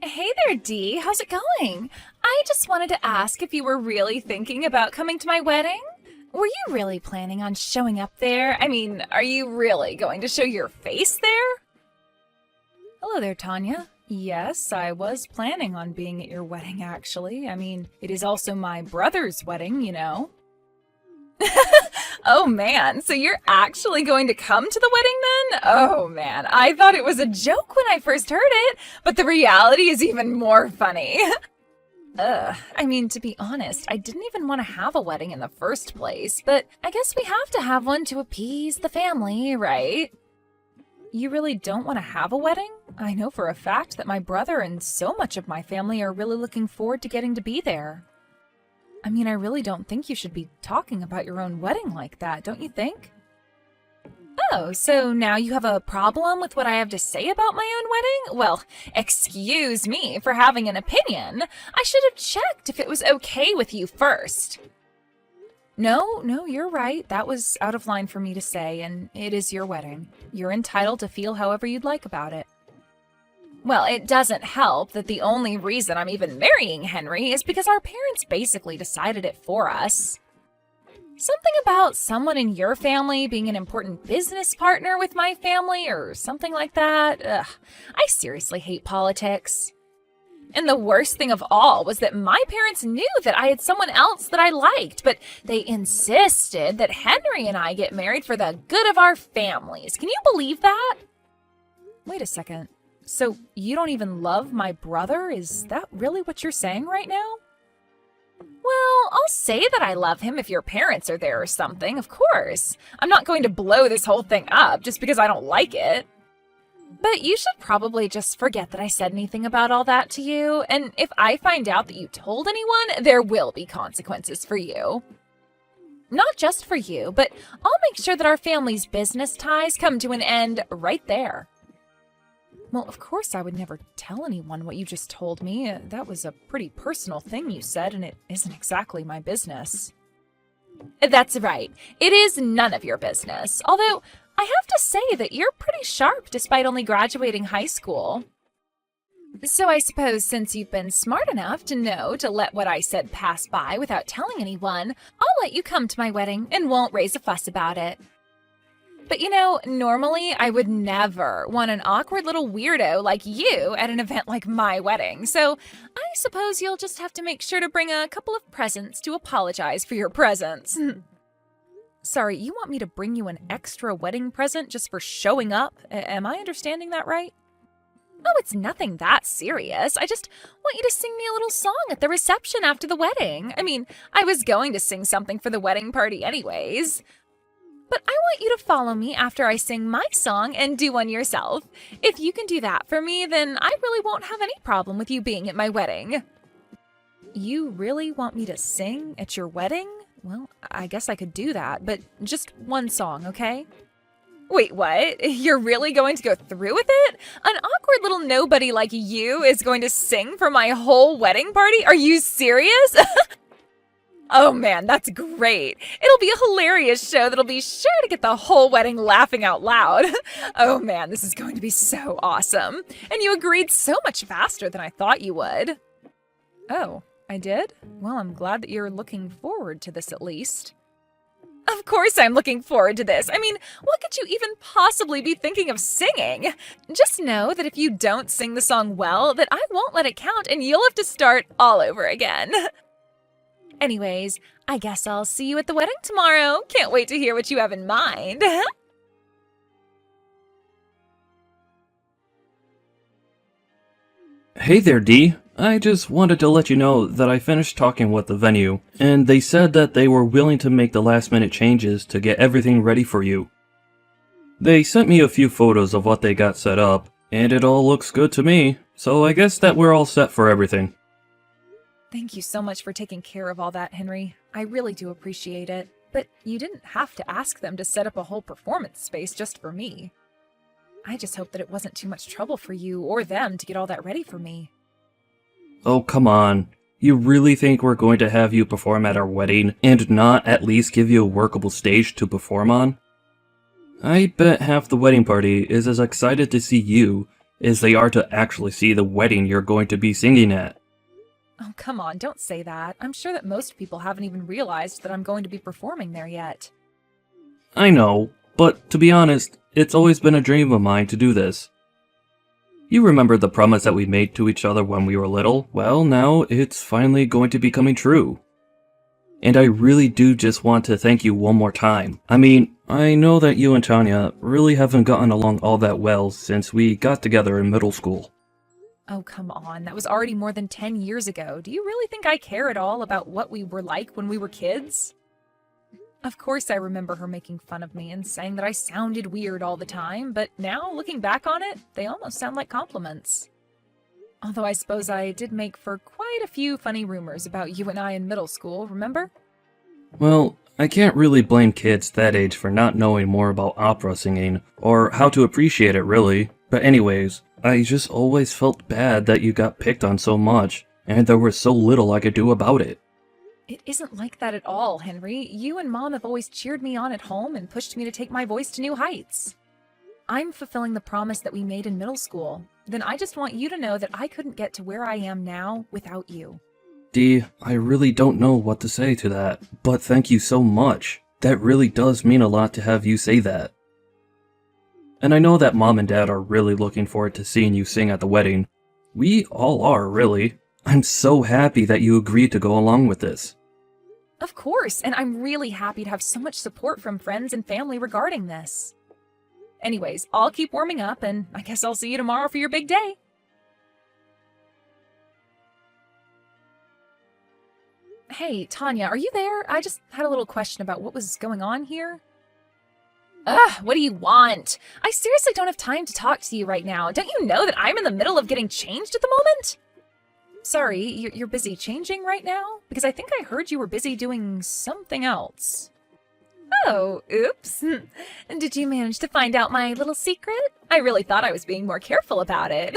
Hey there, Dee. How's it going? I just wanted to ask if you were really thinking about coming to my wedding? Were you really planning on showing up there? I mean, are you really going to show your face there? Hello there, Tanya. Yes, I was planning on being at your wedding, actually. I mean, it is also my brother's wedding, you know. Oh man, so you're actually going to come to the wedding then? Oh man, I thought it was a joke when I first heard it, but the reality is even more funny. I mean, to be honest, I didn't even want to have a wedding in the first place, but I guess we have to have one to appease the family, right? You really don't want to have a wedding? I know for a fact that my brother and so much of my family are really looking forward to getting to be there. I mean, I really don't think you should be talking about your own wedding like that, don't you think? Oh, so now you have a problem with what I have to say about my own wedding? Well, excuse me for having an opinion. I should have checked if it was okay with you first. No, you're right. That was out of line for me to say, and it is your wedding. You're entitled to feel however you'd like about it. Well, it doesn't help that the only reason I'm even marrying Henry is because our parents basically decided it for us. Something about someone in your family being an important business partner with my family or something like that. Ugh, I seriously hate politics. And the worst thing of all was that my parents knew that I had someone else that I liked, but they insisted that Henry and I get married for the good of our families. Can you believe that? Wait a second. So you don't even love my brother? Is that really what you're saying right now? Well, I'll say that I love him if your parents are there or something, of course. I'm not going to blow this whole thing up just because I don't like it. But you should probably just forget that I said anything about all that to you, and if I find out that you told anyone, there will be consequences for you. Not just for you, but I'll make sure that our family's business ties come to an end right there. Well, of course I would never tell anyone what you just told me. That was a pretty personal thing you said, and it isn't exactly my business. That's right. It is none of your business. Although, I have to say that you're pretty sharp despite only graduating high school. So I suppose since you've been smart enough to know to let what I said pass by without telling anyone, I'll let you come to my wedding and won't raise a fuss about it. But you know, normally I would never want an awkward little weirdo like you at an event like my wedding, so I suppose you'll just have to make sure to bring a couple of presents to apologize for your presence. Sorry, you want me to bring you an extra wedding present just for showing up? Am I understanding that right? Oh, it's nothing that serious. I just want you to sing me a little song at the reception after the wedding. I mean, I was going to sing something for the wedding party anyways. But I want you to follow me after I sing my song and do one yourself. If you can do that for me, then I really won't have any problem with you being at my wedding. You really want me to sing at your wedding? Well, I guess I could do that, but just one song, okay? Wait, what? You're really going to go through with it? An awkward little nobody like you is going to sing for my whole wedding party? Are you serious? Oh man, that's great. It'll be a hilarious show that'll be sure to get the whole wedding laughing out loud. Oh man, this is going to be so awesome. And you agreed so much faster than I thought you would. Oh, I did? Well, I'm glad that you're looking forward to this at least. Of course I'm looking forward to this. I mean, what could you even possibly be thinking of singing? Just know that if you don't sing the song well, that I won't let it count and you'll have to start all over again. Anyways, I guess I'll see you at the wedding tomorrow. Can't wait to hear what you have in mind. Hey there, Dee. I just wanted to let you know that I finished talking with the venue, and they said that they were willing to make the last-minute changes to get everything ready for you. They sent me a few photos of what they got set up, and it all looks good to me, so I guess that we're all set for everything. Thank you so much for taking care of all that, Henry. I really do appreciate it. But you didn't have to ask them to set up a whole performance space just for me. I just hope that it wasn't too much trouble for you or them to get all that ready for me. Oh, come on. You really think we're going to have you perform at our wedding and not at least give you a workable stage to perform on? I bet half the wedding party is as excited to see you as they are to actually see the wedding you're going to be singing at. Oh, come on, don't say that. I'm sure that most people haven't even realized that I'm going to be performing there yet. I know, but to be honest, it's always been a dream of mine to do this. You remember the promise that we made to each other when we were little? Well, now it's finally going to be coming true. And I really do just want to thank you one more time. I mean, I know that you and Tanya really haven't gotten along all that well since we got together in middle school. Oh, come on. That was already more than 10 years ago. Do you really think I care at all about what we were like when we were kids? Of course I remember her making fun of me and saying that I sounded weird all the time, but now, looking back on it, they almost sound like compliments. Although I suppose I did make for quite a few funny rumors about you and I in middle school, remember? Well, I can't really blame kids that age for not knowing more about opera singing, or how to appreciate it really. But anyways, I just always felt bad that you got picked on so much, and there was so little I could do about it. It isn't like that at all, Henry. You and Mom have always cheered me on at home and pushed me to take my voice to new heights. I'm fulfilling the promise that we made in middle school. Then I just want you to know that I couldn't get to where I am now without you. Dee, I really don't know what to say to that, but thank you so much. That really does mean a lot to have you say that. And I know that Mom and Dad are really looking forward to seeing you sing at the wedding. We all are, really. I'm so happy that you agreed to go along with this. Of course, and I'm really happy to have so much support from friends and family regarding this. Anyways, I'll keep warming up, and I guess I'll see you tomorrow for your big day. Hey, Tanya, are you there? I just had a little question about what was going on here. Ugh, what do you want? I seriously don't have time to talk to you right now. Don't you know that I'm in the middle of getting changed at the moment? Sorry, you're busy changing right now? Because I think I heard you were busy doing something else. Oh, oops. Did you manage to find out my little secret? I really thought I was being more careful about it.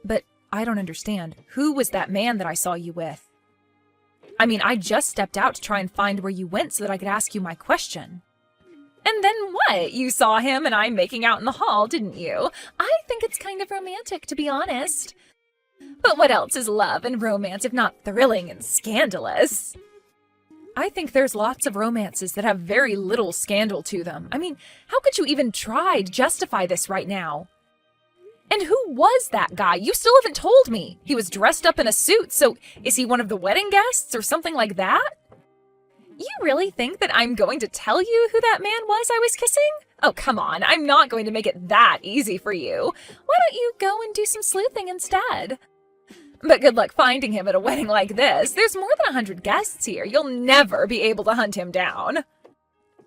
But I don't understand. Who was that man that I saw you with? I mean, I just stepped out to try and find where you went so that I could ask you my question. And then what? You saw him and I making out in the hall, didn't you? I think it's kind of romantic, to be honest. But what else is love and romance if not thrilling and scandalous? I think there's lots of romances that have very little scandal to them. I mean, how could you even try to justify this right now? And who was that guy? You still haven't told me. He was dressed up in a suit, so is he one of the wedding guests or something like that? You really think that I'm going to tell you who that man was I was kissing? Oh, come on. I'm not going to make it that easy for you. Why don't you go and do some sleuthing instead? But good luck finding him at a wedding like this. There's more than 100 guests here. You'll never be able to hunt him down.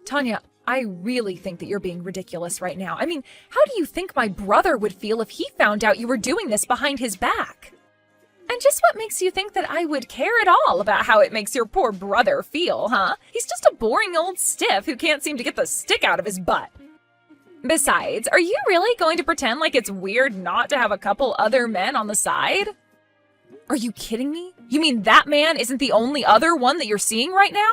Tanya, I really think that you're being ridiculous right now. I mean, how do you think my brother would feel if he found out you were doing this behind his back? And just what makes you think that I would care at all about how it makes your poor brother feel, huh? He's just a boring old stiff who can't seem to get the stick out of his butt. Besides, are you really going to pretend like it's weird not to have a couple other men on the side? Are you kidding me? You mean that man isn't the only other one that you're seeing right now?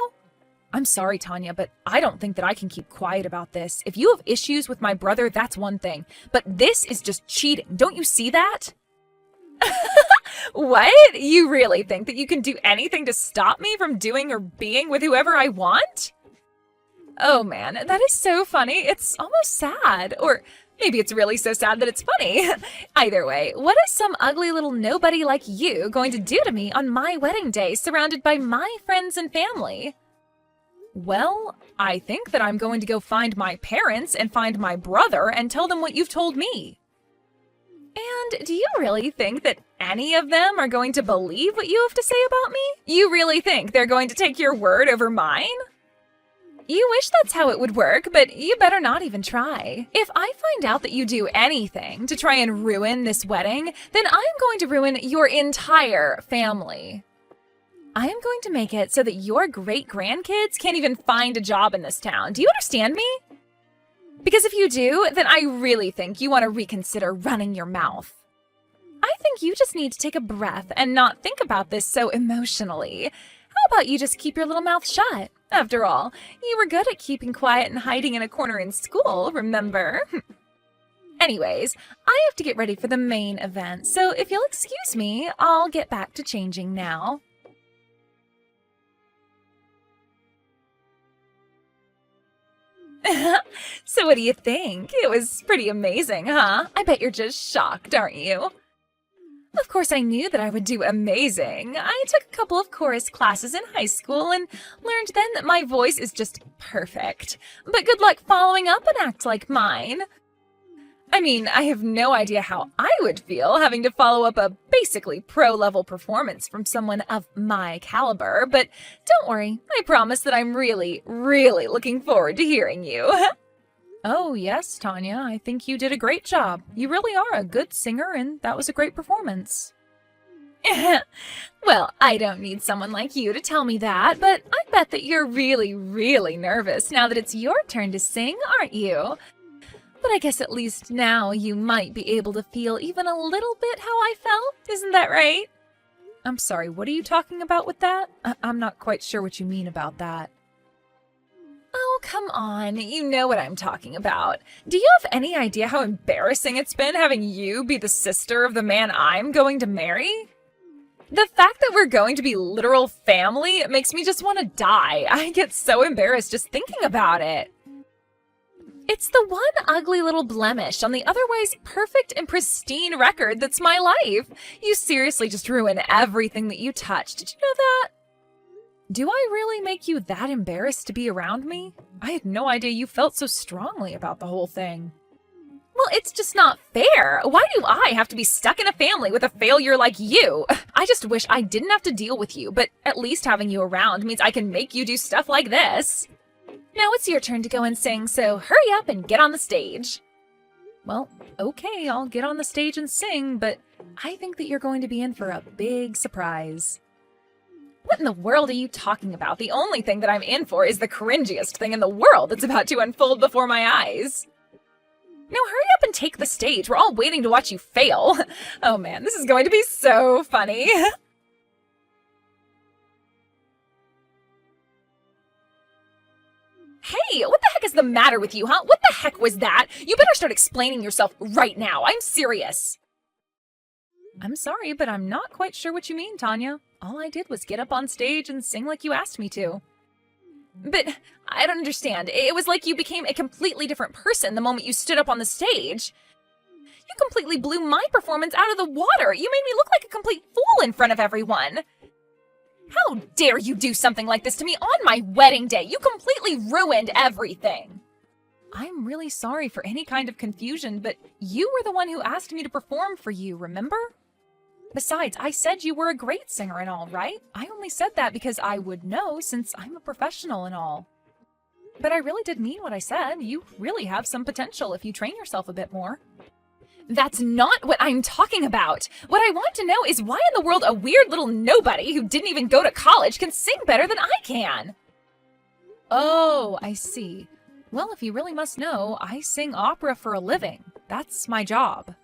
I'm sorry, Tanya, but I don't think that I can keep quiet about this. If you have issues with my brother, that's one thing. But this is just cheating. Don't you see that? What? You really think that you can do anything to stop me from doing or being with whoever I want? Oh man, that is so funny. It's almost sad. Or maybe it's really so sad that it's funny. Either way, what is some ugly little nobody like you going to do to me on my wedding day surrounded by my friends and family? Well, I think that I'm going to go find my parents and find my brother and tell them what you've told me. And do you really think that any of them are going to believe what you have to say about me? You really think they're going to take your word over mine? You wish that's how it would work, but you better not even try. If I find out that you do anything to try and ruin this wedding, then I'm going to ruin your entire family. I am going to make it so that your great-grandkids can't even find a job in this town. Do you understand me? Because if you do, then I really think you want to reconsider running your mouth. I think you just need to take a breath and not think about this so emotionally. How about you just keep your little mouth shut? After all, you were good at keeping quiet and hiding in a corner in school, remember? Anyways, I have to get ready for the main event, so if you'll excuse me, I'll get back to changing now. So what do you think? It was pretty amazing, huh? I bet you're just shocked, aren't you? Of course, I knew that I would do amazing. I took a couple of chorus classes in high school and learned then that my voice is just perfect. But good luck following up an act like mine. I mean, I have no idea how I would feel having to follow up a basically pro-level performance from someone of my caliber, but don't worry, I promise that I'm really, really looking forward to hearing you. Oh, yes, Tanya, I think you did a great job. You really are a good singer, and that was a great performance. Well, I don't need someone like you to tell me that, but I bet that you're really, really nervous now that it's your turn to sing, aren't you? But I guess at least now you might be able to feel even a little bit how I felt, isn't that right? I'm sorry, what are you talking about with that? I'm not quite sure what you mean about that. Oh, come on, you know what I'm talking about. Do you have any idea how embarrassing it's been having you be the sister of the man I'm going to marry? The fact that we're going to be literal family makes me just want to die. I get so embarrassed just thinking about it. It's the one ugly little blemish on the otherwise perfect and pristine record that's my life. You seriously just ruin everything that you touch. Did you know that? Do I really make you that embarrassed to be around me? I had no idea you felt so strongly about the whole thing. Well, it's just not fair. Why do I have to be stuck in a family with a failure like you? I just wish I didn't have to deal with you, but at least having you around means I can make you do stuff like this. Now it's your turn to go and sing, so hurry up and get on the stage. Well, okay, I'll get on the stage and sing, but I think that you're going to be in for a big surprise. What in the world are you talking about? The only thing that I'm in for is the cringiest thing in the world that's about to unfold before my eyes. Now hurry up and take the stage. We're all waiting to watch you fail. Oh man, this is going to be so funny. Hey, what the heck is the matter with you, huh? What the heck was that? You better start explaining yourself right now. I'm serious. I'm sorry, but I'm not quite sure what you mean, Tanya. All I did was get up on stage and sing like you asked me to. But I don't understand. It was like you became a completely different person the moment you stood up on the stage. You completely blew my performance out of the water. You made me look like a complete fool in front of everyone. How dare you do something like this to me on my wedding day? You completely ruined everything. I'm really sorry for any kind of confusion, but you were the one who asked me to perform for you, remember? Besides, I said you were a great singer and all, right? I only said that because I would know since I'm a professional and all. But I really did mean what I said. You really have some potential if you train yourself a bit more. That's not what I'm talking about. What I want to know is why in the world a weird little nobody who didn't even go to college can sing better than I can. Oh, I see. Well, if you really must know, I sing opera for a living. That's my job.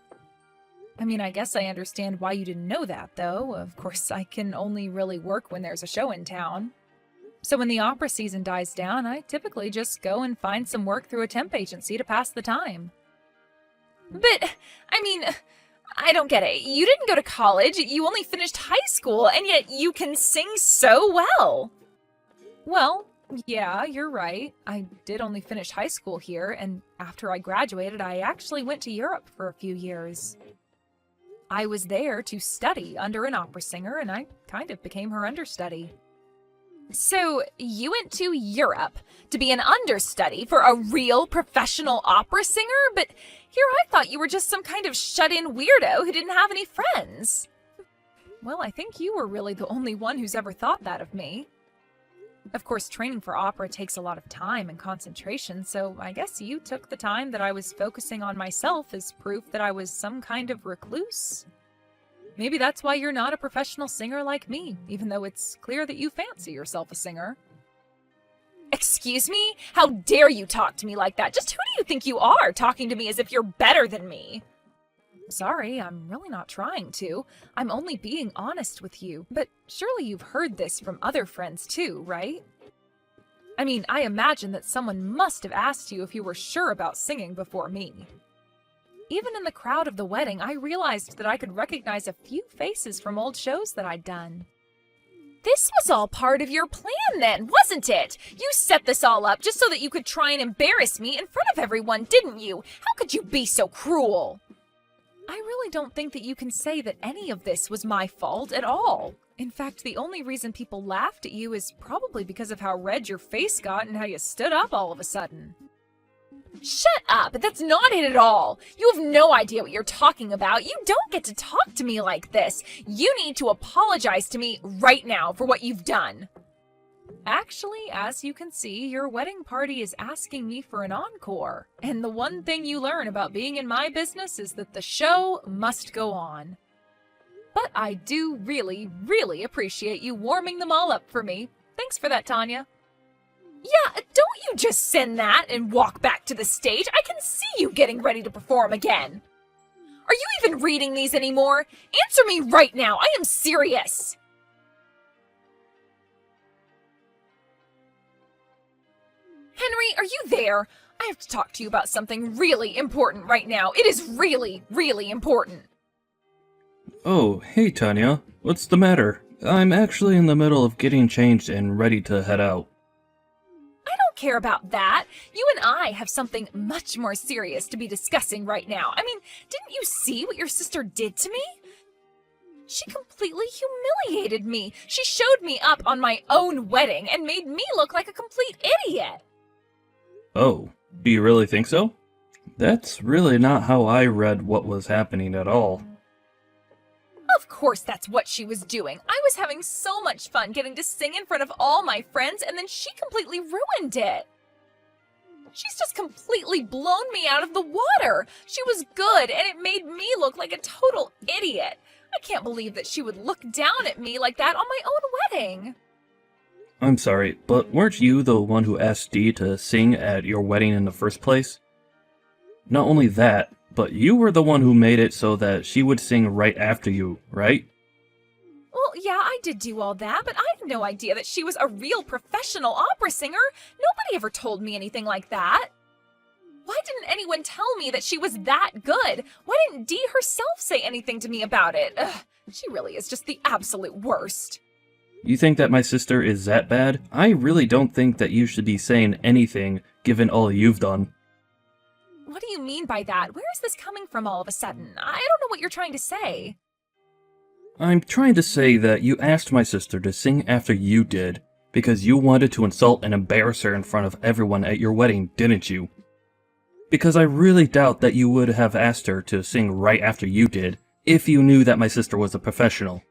I mean, I guess I understand why you didn't know that, though. Of course, I can only really work when there's a show in town. So when the opera season dies down, I typically just go and find some work through a temp agency to pass the time. But, I mean, I don't get it. You didn't go to college, you only finished high school, and yet you can sing so well. Well, yeah, you're right. I did only finish high school here, and after I graduated, I actually went to Europe for a few years. I was there to study under an opera singer, and I kind of became her understudy. So, you went to Europe to be an understudy for a real professional opera singer? But here I thought you were just some kind of shut-in weirdo who didn't have any friends. Well, I think you were really the only one who's ever thought that of me. Of course, training for opera takes a lot of time and concentration, so I guess you took the time that I was focusing on myself as proof that I was some kind of recluse. Maybe that's why you're not a professional singer like me, even though it's clear that you fancy yourself a singer. Excuse me? How dare you talk to me like that? Just who do you think you are, talking to me as if you're better than me? Sorry, I'm really not trying to. I'm only being honest with you, but surely you've heard this from other friends too, right? I mean, I imagine that someone must have asked you if you were sure about singing before me. Even in the crowd of the wedding, I realized that I could recognize a few faces from old shows that I'd done. This was all part of your plan then, wasn't it? You set this all up just so that you could try and embarrass me in front of everyone, didn't you? How could you be so cruel? I really don't think that you can say that any of this was my fault at all. In fact, the only reason people laughed at you is probably because of how red your face got and how you stood up all of a sudden. Shut up! That's not it at all! You have no idea what you're talking about. You don't get to talk to me like this. You need to apologize to me right now for what you've done. Actually, as you can see, your wedding party is asking me for an encore. And the one thing you learn about being in my business is that the show must go on. But I do really, really appreciate you warming them all up for me. Thanks for that, Tanya. Yeah, don't you just send that and walk back to the stage. I can see you getting ready to perform again. Are you even reading these anymore? Answer me right now. I am serious. Henry, are you there? I have to talk to you about something really important right now. It is really, really important. Oh, hey Tanya. What's the matter? I'm actually in the middle of getting changed and ready to head out. I don't care about that. You and I have something much more serious to be discussing right now. I mean, didn't you see what your sister did to me? She completely humiliated me. She showed me up on my own wedding and made me look like a complete idiot. Oh, do you really think so? That's really not how I read what was happening at all. Of course that's what she was doing. I was having so much fun getting to sing in front of all my friends, and then she completely ruined it. She's just completely blown me out of the water. She was good, and it made me look like a total idiot. I can't believe that she would look down at me like that on my own wedding. I'm sorry, but weren't you the one who asked Dee to sing at your wedding in the first place? Not only that, but you were the one who made it so that she would sing right after you, right? Well, yeah, I did do all that, but I had no idea that she was a real professional opera singer. Nobody ever told me anything like that. Why didn't anyone tell me that she was that good? Why didn't Dee herself say anything to me about it? Ugh, she really is just the absolute worst. You think that my sister is that bad? I really don't think that you should be saying anything, given all you've done. What do you mean by that? Where is this coming from all of a sudden? I don't know what you're trying to say. I'm trying to say that you asked my sister to sing after you did, because you wanted to insult and embarrass her in front of everyone at your wedding, didn't you? Because I really doubt that you would have asked her to sing right after you did, if you knew that my sister was a professional.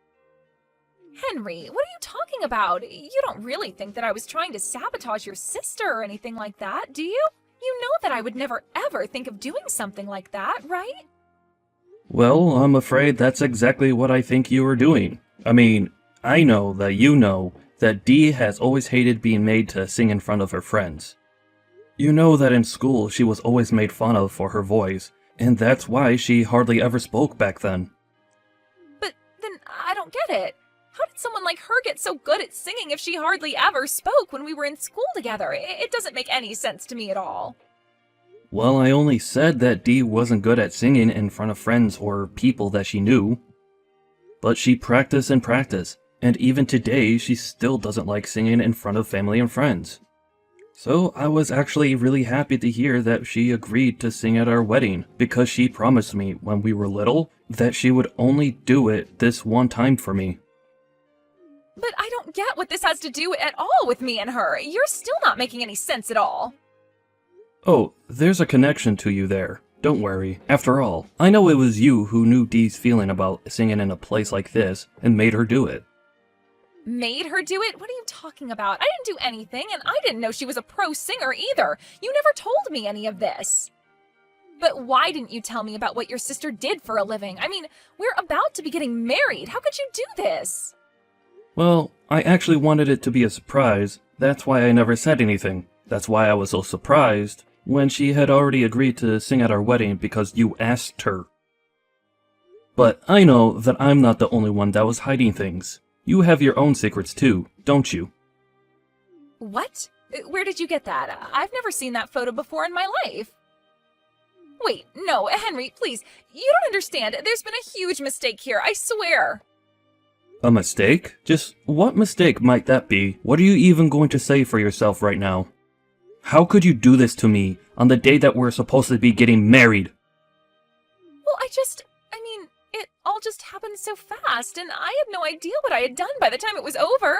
Henry, what are you talking about? You don't really think that I was trying to sabotage your sister or anything like that, do you? You know that I would never ever think of doing something like that, right? Well, I'm afraid that's exactly what I think you were doing. I mean, I know that Dee has always hated being made to sing in front of her friends. You know that in school she was always made fun of for her voice, and that's why she hardly ever spoke back then. But then I don't get it. How did someone like her get so good at singing if she hardly ever spoke when we were in school together? It doesn't make any sense to me at all. Well, I only said that Dee wasn't good at singing in front of friends or people that she knew. But she practiced and practiced, and even today she still doesn't like singing in front of family and friends. So I was actually really happy to hear that she agreed to sing at our wedding, because she promised me when we were little that she would only do it this one time for me. But I don't get what this has to do at all with me and her. You're still not making any sense at all. Oh, there's a connection to you there. Don't worry. After all, I know it was you who knew Dee's feeling about singing in a place like this and made her do it. Made her do it? What are you talking about? I didn't do anything, and I didn't know she was a pro singer either. You never told me any of this. But why didn't you tell me about what your sister did for a living? I mean, we're about to be getting married. How could you do this? Well, I actually wanted it to be a surprise. That's why I never said anything. That's why I was so surprised when she had already agreed to sing at our wedding because you asked her. But I know that I'm not the only one that was hiding things. You have your own secrets too, don't you? What? Where did you get that? I've never seen that photo before in my life. Wait, no, Henry, please. You don't understand. There's been a huge mistake here, I swear. A mistake? Just what mistake might that be? What are you even going to say for yourself right now? How could you do this to me on the day that we're supposed to be getting married? Well, it all just happened so fast, and I had no idea what I had done by the time it was over.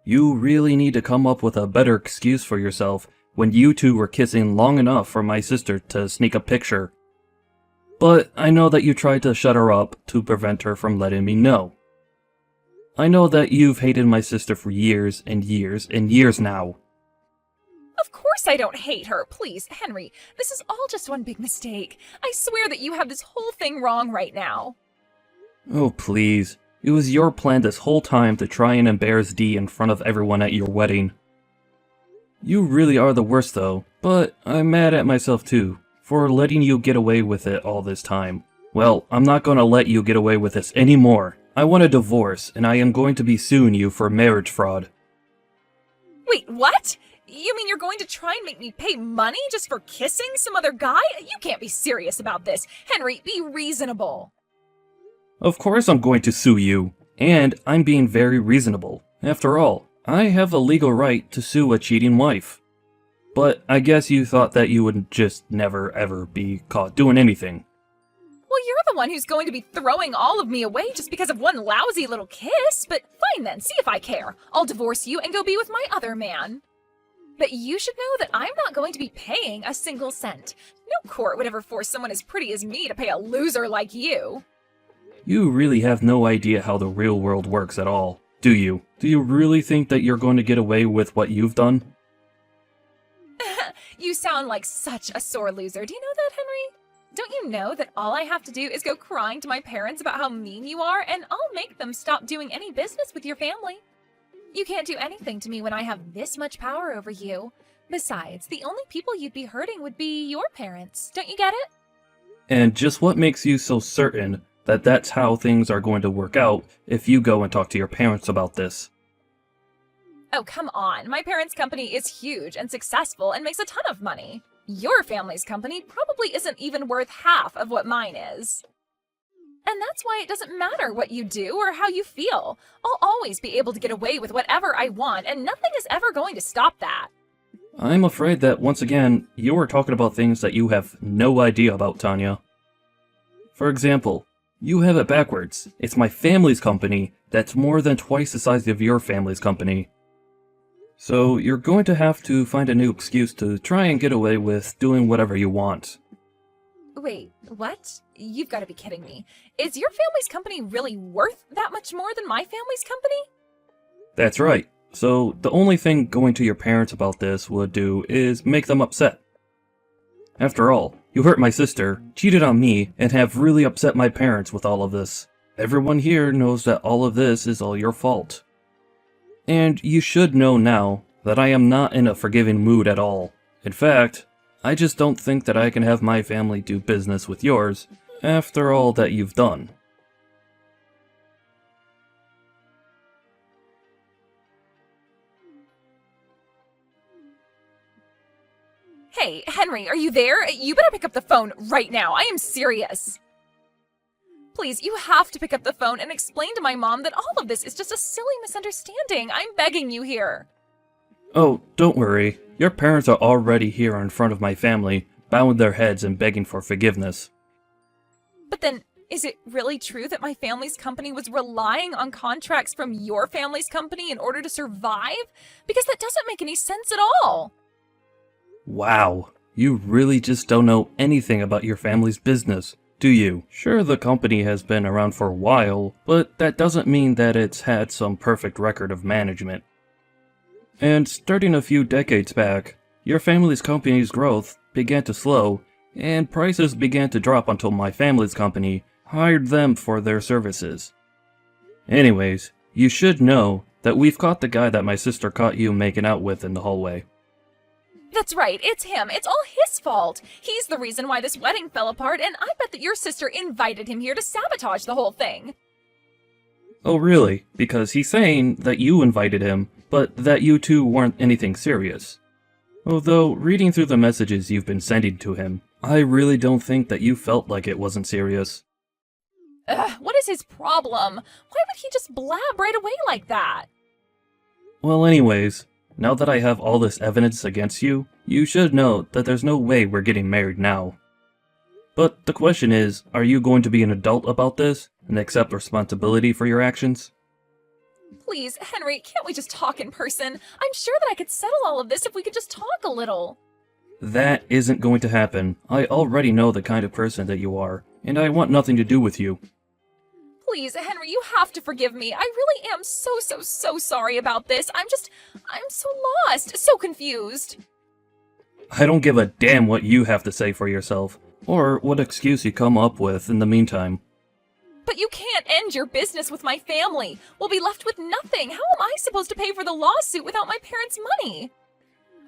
You really need to come up with a better excuse for yourself when you two were kissing long enough for my sister to sneak a picture. But I know that you tried to shut her up to prevent her from letting me know. I know that you've hated my sister for years and years and years now. Of course I don't hate her. Please, Henry, this is all just one big mistake. I swear that you have this whole thing wrong right now. Oh, please. It was your plan this whole time to try and embarrass Dee in front of everyone at your wedding. You really are the worst though, but I'm mad at myself too, for letting you get away with it all this time. Well, I'm not gonna let you get away with this anymore. I want a divorce, and I am going to be suing you for marriage fraud. Wait, what? You mean you're going to try and make me pay money just for kissing some other guy? You can't be serious about this. Henry, be reasonable. Of course I'm going to sue you, and I'm being very reasonable. After all, I have a legal right to sue a cheating wife. But I guess you thought that you would just never ever be caught doing anything. Well, you're the one who's going to be throwing all of me away just because of one lousy little kiss, but fine then, see if I care. I'll divorce you and go be with my other man. But you should know that I'm not going to be paying a single cent. No court would ever force someone as pretty as me to pay a loser like you. You really have no idea how the real world works at all, do you? Do you really think that you're going to get away with what you've done? You sound like such a sore loser. Do you know that, Henry? Don't you know that all I have to do is go crying to my parents about how mean you are, and I'll make them stop doing any business with your family? You can't do anything to me when I have this much power over you. Besides, the only people you'd be hurting would be your parents. Don't you get it? And just what makes you so certain that that's how things are going to work out if you go and talk to your parents about this? Oh, come on. My parents' company is huge and successful and makes a ton of money. Your family's company probably isn't even worth half of what mine is. And that's why it doesn't matter what you do or how you feel. I'll always be able to get away with whatever I want, and nothing is ever going to stop that. I'm afraid that, once again, you are talking about things that you have no idea about, Tanya. For example, you have it backwards. It's my family's company that's more than twice the size of your family's company. So you're going to have to find a new excuse to try and get away with doing whatever you want. Wait, what? You've got to be kidding me. Is your family's company really worth that much more than my family's company? That's right. So the only thing going to your parents about this would do is make them upset. After all, you hurt my sister, cheated on me, and have really upset my parents with all of this. Everyone here knows that all of this is all your fault. And you should know now that I am not in a forgiving mood at all. In fact, I just don't think that I can have my family do business with yours after all that you've done. Hey, Henry, are you there? You better pick up the phone right now. I am serious. Please, you have to pick up the phone and explain to my mom that all of this is just a silly misunderstanding. I'm begging you here. Oh, don't worry. Your parents are already here in front of my family, bowing their heads and begging for forgiveness. But then, is it really true that my family's company was relying on contracts from your family's company in order to survive? Because that doesn't make any sense at all. Wow, you really just don't know anything about your family's business, do you? Sure, the company has been around for a while, but that doesn't mean that it's had some perfect record of management. And starting a few decades back, your family's company's growth began to slow, and prices began to drop until my family's company hired them for their services. Anyways, you should know that we've caught the guy that my sister caught you making out with in the hallway. That's right, it's him. It's all his fault. He's the reason why this wedding fell apart, and I bet that your sister invited him here to sabotage the whole thing. Oh really? Because he's saying that you invited him, but that you two weren't anything serious. Although, reading through the messages you've been sending to him, I really don't think that you felt like it wasn't serious. Ugh, what is his problem? Why would he just blab right away like that? Well, anyways, now that I have all this evidence against you, you should know that there's no way we're getting married now. But the question is, are you going to be an adult about this and accept responsibility for your actions? Please, Henry, can't we just talk in person? I'm sure that I could settle all of this if we could just talk a little. That isn't going to happen. I already know the kind of person that you are, and I want nothing to do with you. Please, Henry, you have to forgive me. I really am so sorry about this. I'm so lost, so confused. I don't give a damn what you have to say for yourself, or what excuse you come up with in the meantime. But you can't end your business with my family. We'll be left with nothing. How am I supposed to pay for the lawsuit without my parents' money?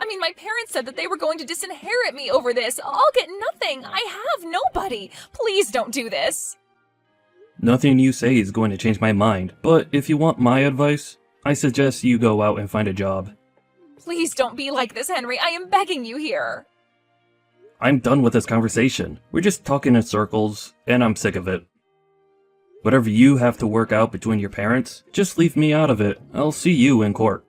I mean, my parents said that they were going to disinherit me over this. I'll get nothing. I have nobody. Please don't do this. Nothing you say is going to change my mind, but if you want my advice, I suggest you go out and find a job. Please don't be like this, Henry. I am begging you here. I'm done with this conversation. We're just talking in circles, and I'm sick of it. Whatever you have to work out between your parents, just leave me out of it. I'll see you in court.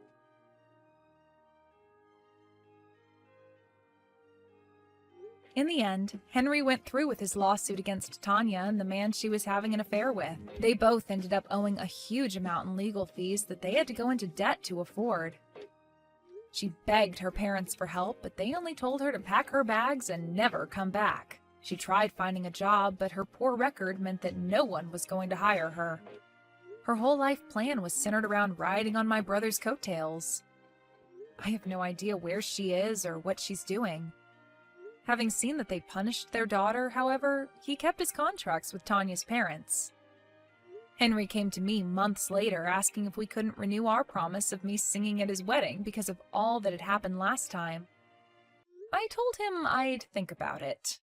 In the end, Henry went through with his lawsuit against Tanya and the man she was having an affair with. They both ended up owing a huge amount in legal fees that they had to go into debt to afford. She begged her parents for help, but they only told her to pack her bags and never come back. She tried finding a job, but her poor record meant that no one was going to hire her. Her whole life plan was centered around riding on my brother's coattails. I have no idea where she is or what she's doing. Having seen that they punished their daughter, however, he kept his contracts with Tanya's parents. Henry came to me months later asking if we couldn't renew our promise of me singing at his wedding because of all that had happened last time. I told him I'd think about it.